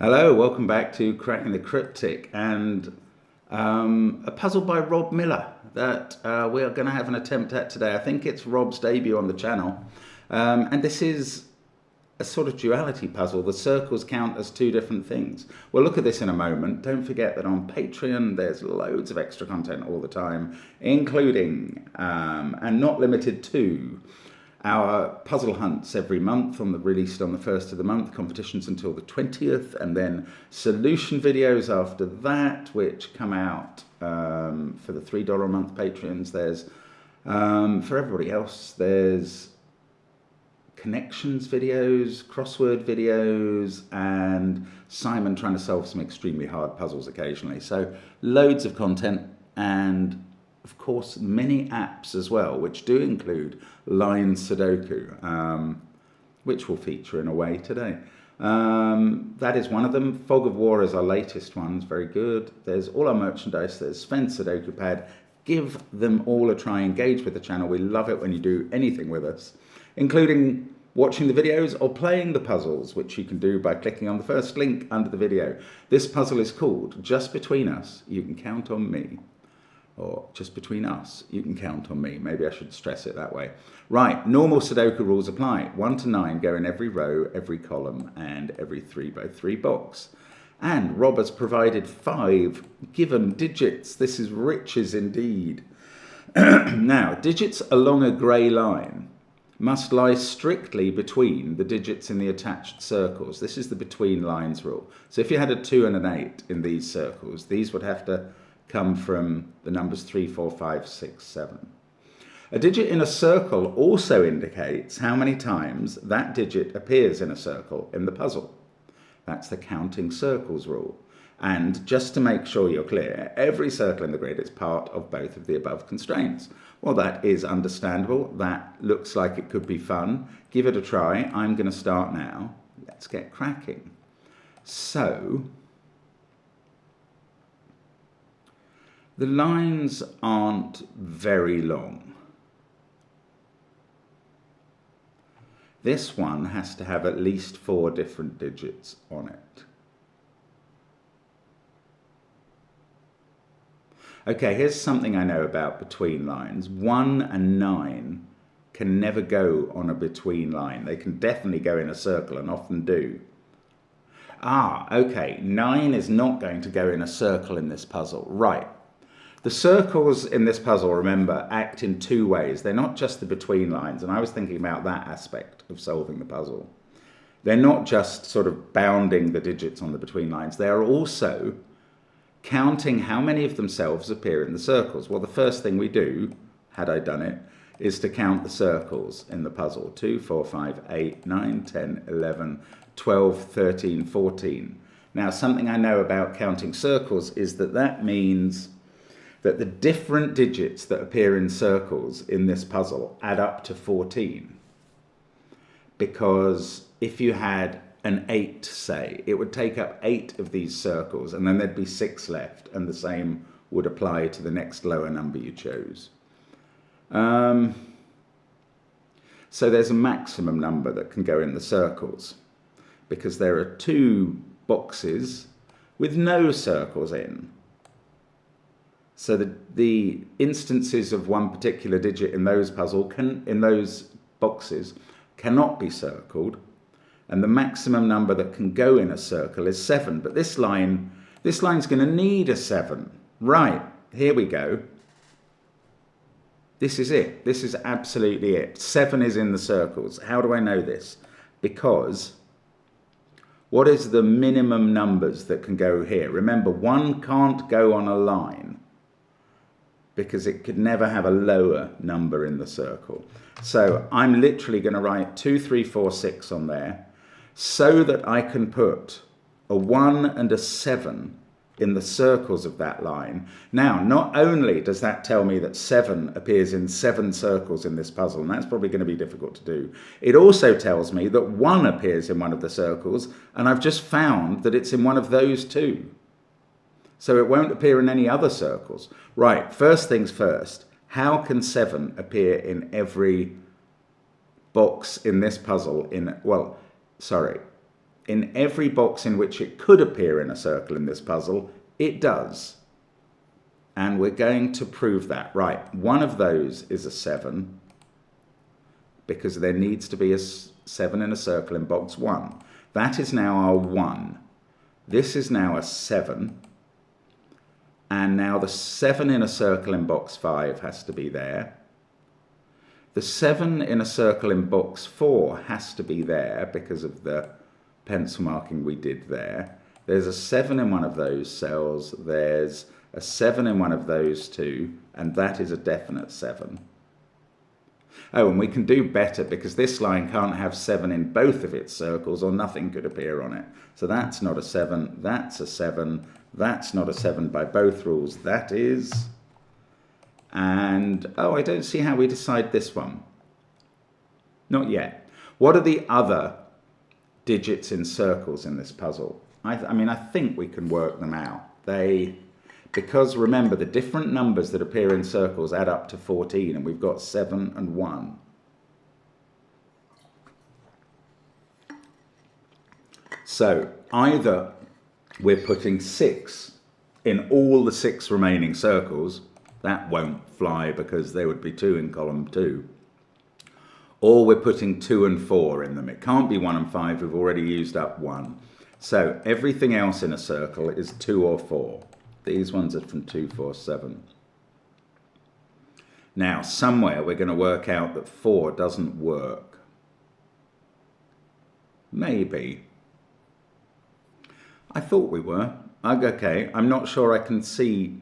Hello, welcome back to Cracking the Cryptic and a puzzle by Rob Miller that we are going to have an attempt at today. I think it's Rob's debut on the channel, and this is a sort of duality puzzle. The circles count as two different things. We'll look at this in a moment. Don't forget that on Patreon there's loads of extra content all the time, including and not limited to our puzzle hunts every month, released on the 1st of the month, competitions until the 20th, and then solution videos after that, which come out for the $3 a month Patreons. There's, for everybody else, there's connections videos, crossword videos, and Simon trying to solve some extremely hard puzzles occasionally. So loads of content, and of course many apps as well, which do include line Sudoku, which will feature in a way today. That is one of them. Fog of War is our latest one. It's very good. There's all our merchandise. There's SVEN'S Sudoku Pad. Give them all a try. Engage with the channel. We love it when you do anything with us, including watching the videos or playing the puzzles, which you can do by clicking on the first link under the video. This puzzle is called Just Between Us, You Can Count on Me. Or Just Between Us, You Can Count on Me. Maybe I should stress it that way. Right, normal Sudoku rules apply. 1 to 9 go in every row, every column, and every 3x3 box. And Rob has provided 5 given digits. This is riches indeed. Now, digits along a grey line must lie strictly between the digits in the attached circles. This is the between lines rule. So if you had a 2 and an 8 in these circles, these would have to come from the numbers 3, 4, 5, 6, 7. A digit in a circle also indicates how many times that digit appears in a circle in the puzzle. That's the counting circles rule. And just to make sure you're clear, every circle in the grid is part of both of the above constraints. Well, that is understandable. That looks like it could be fun. Give it a try. I'm going to start now. Let's get cracking. So the lines aren't very long. This one has to have at least 4 different digits on it. Okay, here's something I know about between lines. 1 and 9 can never go on a between line. They can definitely go in a circle and often do. Okay, 9 is not going to go in a circle in this puzzle. Right. The circles in this puzzle, remember, act in 2 ways. They're not just the between lines, and I was thinking about that aspect of solving the puzzle. They're not just sort of bounding the digits on the between lines. They are also counting how many of themselves appear in the circles. Well, the first thing we do, had I done it, is to count the circles in the puzzle. 2, 4, 5, 8, 9, 10, 11, 12, 13, 14. Now, something I know about counting circles is that that means that the different digits that appear in circles in this puzzle add up to 14. Because if you had an 8, say, it would take up 8 of these circles, and then there'd be 6 left, and the same would apply to the next lower number you chose. So there's a maximum number that can go in the circles, because there are 2 boxes with no circles in. So the instances of one particular digit in those boxes cannot be circled, and the maximum number that can go in a circle is 7. But this line's going to need a 7. Right, here we go. This is it. This is absolutely it. 7 is in the circles. How do I know this? Because what is the minimum numbers that can go here? Remember, 1 can't go on a line, because it could never have a lower number in the circle. So I'm literally going to write 2, 3, 4, 6 on there, so that I can put a 1 and a 7 in the circles of that line. Now, not only does that tell me that 7 appears in 7 circles in this puzzle, and that's probably going to be difficult to do, it also tells me that 1 appears in one of the circles, and I've just found that it's in one of those 2. So it won't appear in any other circles. Right, first things first, how can 7 appear in every box in this puzzle? in every box in which it could appear in a circle in this puzzle, it does. And we're going to prove that. Right, one of those is a 7, because there needs to be a 7 in a circle in box 1. That is now our 1. This is now a 7. And now the 7 in a circle in box 5 has to be there. The 7 in a circle in box 4 has to be there because of the pencil marking we did there. There's a 7 in one of those cells. There's a 7 in one of those two, and that is a definite 7. Oh, and we can do better because this line can't have 7 in both of its circles or nothing could appear on it. So that's not a 7, that's a 7, that's not a 7 by both rules, that is. And, oh, I don't see how we decide this one. Not yet. What are the other digits in circles in this puzzle? I mean, I think we can work them out. Because remember, the different numbers that appear in circles add up to 14, and we've got 7 and 1. So either we're putting 6 in all the 6 remaining circles. That won't fly because there would be 2 in column 2. Or we're putting 2 and 4 in them. It can't be 1 and 5. We've already used up 1. So everything else in a circle is 2 or 4. These ones are from 2, 4, 7. Now, somewhere we're going to work out that 4 doesn't work. Maybe. I thought we were. Okay, I'm not sure I can see.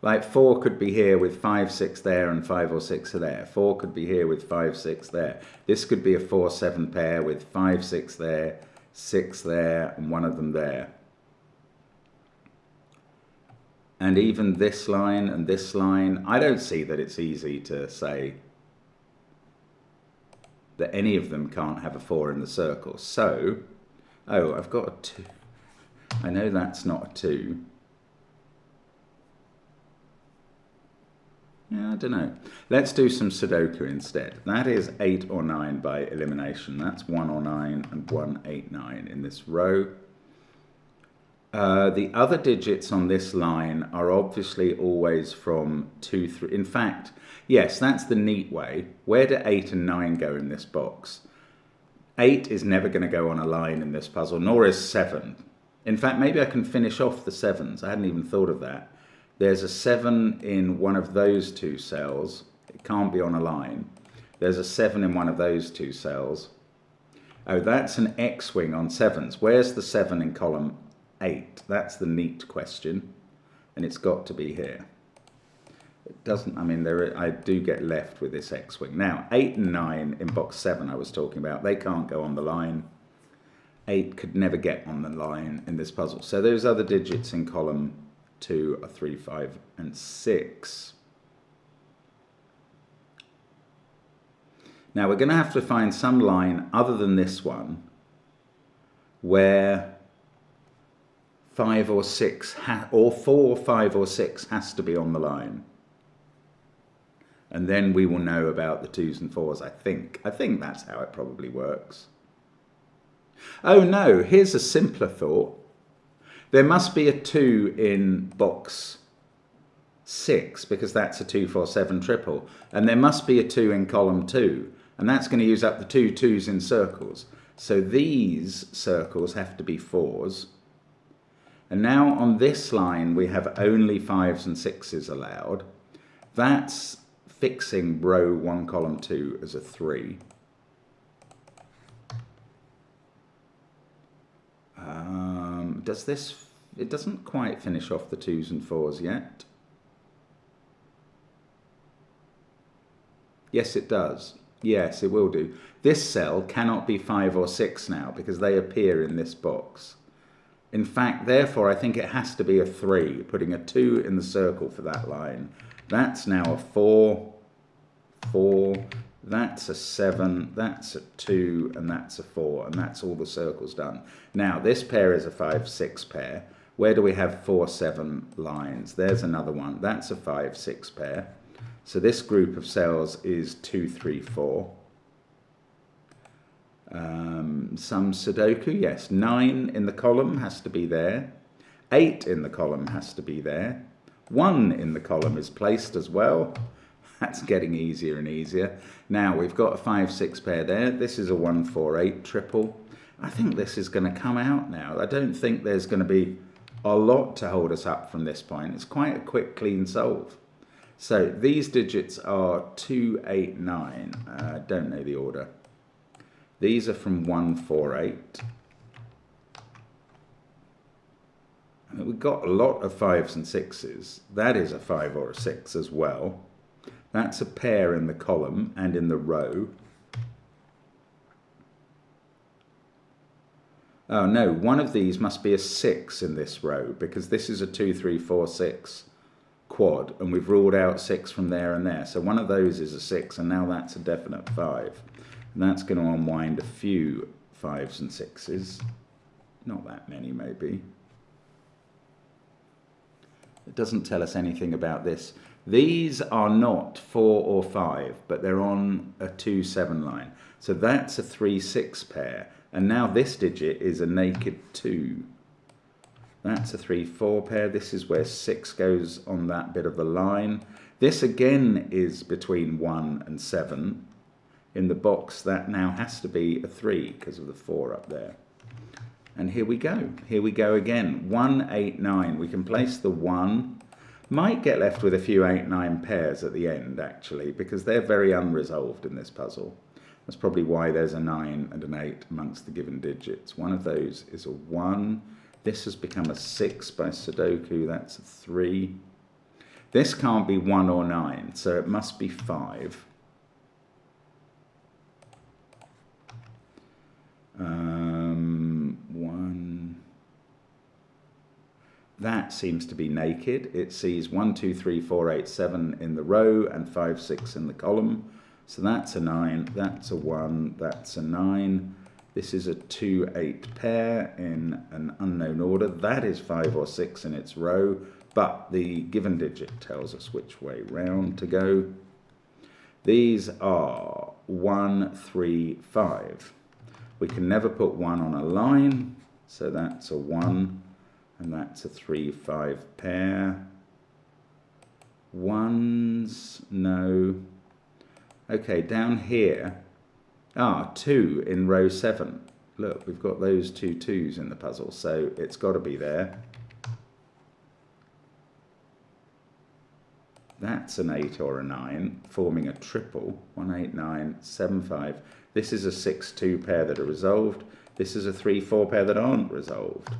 Like 4 could be here with 5, 6 there and 5 or 6 there. 4 could be here with 5, 6 there. This could be a 4, 7 pair with 5, 6 there, 6 there, and one of them there. And even this line and this line, I don't see that it's easy to say that any of them can't have a 4 in the circle. So, oh, I've got a 2. I know that's not a 2. Yeah, I don't know. Let's do some Sudoku instead. That is 8 or 9 by elimination. That's 1 or 9 and 1, 8, 9 in this row. The other digits on this line are obviously always from 2, 3. In fact, yes, that's the neat way. Where do 8 and 9 go in this box? 8 is never going to go on a line in this puzzle, nor is 7. In fact, maybe I can finish off the 7s. I hadn't even thought of that. There's a 7 in one of those 2 cells. It can't be on a line. There's a 7 in one of those 2 cells. Oh, that's an X-wing on 7s. Where's the 7 in column 8? That's the neat question. And it's got to be here. It doesn't, I mean, I do get left with this X-wing. Now, 8 and 9 in box 7 I was talking about, they can't go on the line. 8 could never get on the line in this puzzle. So those other digits in column 2 are 3, 5, and 6. Now we're going to have to find some line other than this one where 5 or 6, or 4, 5 or 6 has to be on the line. And then we will know about the 2s and 4s, I think. I think that's how it probably works. Oh no, here's a simpler thought. There must be a 2 in box 6 because that's a 2, 4, 7 triple. And there must be a 2 in column 2. And that's going to use up the 2 2s in circles. So these circles have to be 4s. And now on this line we have only 5s and 6s allowed. That's fixing row 1 column 2 as a 3. Does this, it doesn't quite finish off the 2s and 4s yet. Yes, it does. Yes, it will do. This cell cannot be 5 or 6 now because they appear in this box. In fact, therefore, I think it has to be a 3, putting a 2 in the circle for that line. That's now a 4, 4, that's a 7, that's a 2, and that's a 4, and that's all the circles done. Now, this pair is a 5, 6 pair. Where do we have 4, 7 lines? There's another one. That's a 5, 6 pair. So this group of cells is 2, 3, 4. Some Sudoku, yes. 9 in the column has to be there. 8 in the column has to be there. 1 in the column is placed as well. That's getting easier and easier. Now we've got a 5-6 pair there. This is a 1-4-8 triple. I think this is going to come out now. I don't think there's going to be a lot to hold us up from this point. It's quite a quick, clean solve. So these digits are 2, 8, 9. I don't know the order. These are from 1-4-8. We've got a lot of 5s and 6s. That is a 5 or a 6 as well. That's a pair in the column and in the row. Oh no, one of these must be a 6 in this row, because this is a 2, 3, 4, 6 quad, and we've ruled out 6 from there and there. So one of those is a 6, and now that's a definite 5. And that's going to unwind a few 5s and 6s. Not that many, maybe. It doesn't tell us anything about this. These are not 4 or 5, but they're on a 2-7 line. So that's a 3-6 pair. And now this digit is a naked 2. That's a 3-4 pair. This is where 6 goes on that bit of the line. This again is between 1 and 7. In the box, that now has to be a 3 because of the 4 up there. And here we go. Here we go again. 1, 8, 9. We can place the 1. Might get left with a few 8, 9 pairs at the end, actually, because they're very unresolved in this puzzle. That's probably why there's a 9 and an 8 amongst the given digits. One of those is a 1. This has become a 6 by Sudoku. That's a 3. This can't be 1 or 9, so it must be 5. 1. That seems to be naked. It sees 1, 2, 3, 4, 8, 7 in the row and 5, 6 in the column. So that's a 9, that's a 1, that's a 9. This is a 2, 8 pair in an unknown order. That is 5 or 6 in its row, but the given digit tells us which way round to go. These are 1, 3, 5. We can never put 1 on a line, so that's a 1, and that's a 3, 5 pair. 1s, no. Okay, down here, 2 in row 7. Look, we've got those 2 2s in the puzzle, so it's got to be there. That's an 8 or a 9, forming a triple. 1, 8, 9, 7, 5. This is a 6, 2 pair that are resolved. This is a 3, 4 pair that aren't resolved.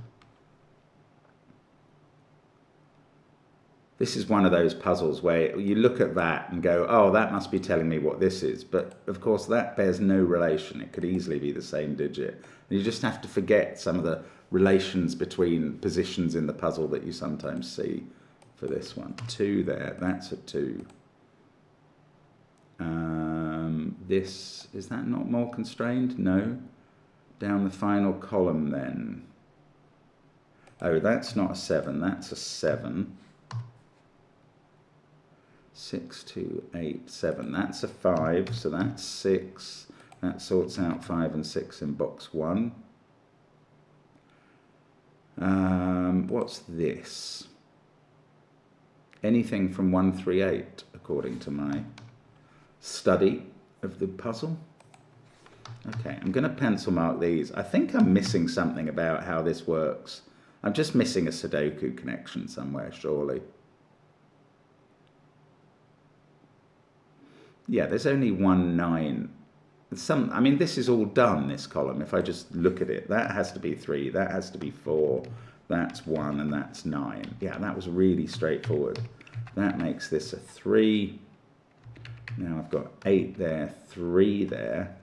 This is one of those puzzles where you look at that and go, oh, that must be telling me what this is. But, of course, that bears no relation. It could easily be the same digit. And you just have to forget some of the relations between positions in the puzzle that you sometimes see for this one. 2 there. That's a 2. This, is that not more constrained? No. Down the final column then. Oh, that's not a 7. That's a 7. 6, 2, 8, 7. That's a 5, so that's 6. That sorts out 5 and 6 in box 1. What's this? Anything from 1, 3, 8, according to my study of the puzzle. Okay, I'm going to pencil mark these. I think I'm missing something about how this works. I'm just missing a Sudoku connection somewhere, surely. Yeah, there's only 1, 9. I mean, this is all done, this column. If I just look at it, that has to be 3, that has to be 4, that's 1, and that's 9. Yeah, that was really straightforward. That makes this a 3. Now I've got 8 there, 3 there.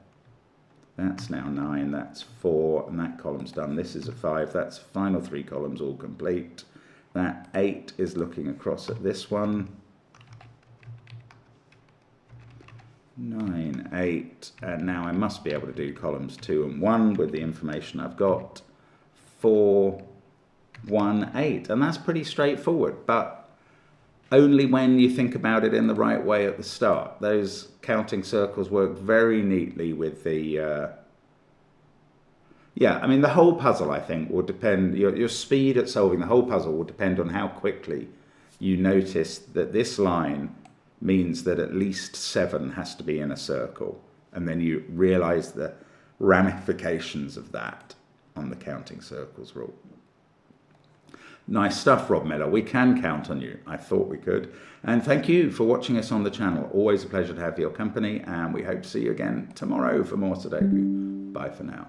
That's now 9, that's 4, and that column's done. This is a 5, that's final 3 columns all complete. That 8 is looking across at this one. 9, 8, and now I must be able to do columns 2 and 1 with the information I've got. 4, 1, 8, and that's pretty straightforward, but only when you think about it in the right way at the start. Those counting circles work very neatly with the Yeah, I mean, the whole puzzle, I think, will depend, your speed at solving the whole puzzle will depend on how quickly you notice that this line means that at least 7 has to be in a circle. And then you realize the ramifications of that on the counting circles rule. Nice stuff, Rob Miller. We can count on you. I thought we could. And thank you for watching us on the channel. Always a pleasure to have your company, and we hope to see you again tomorrow for more Sudoku. Bye for now.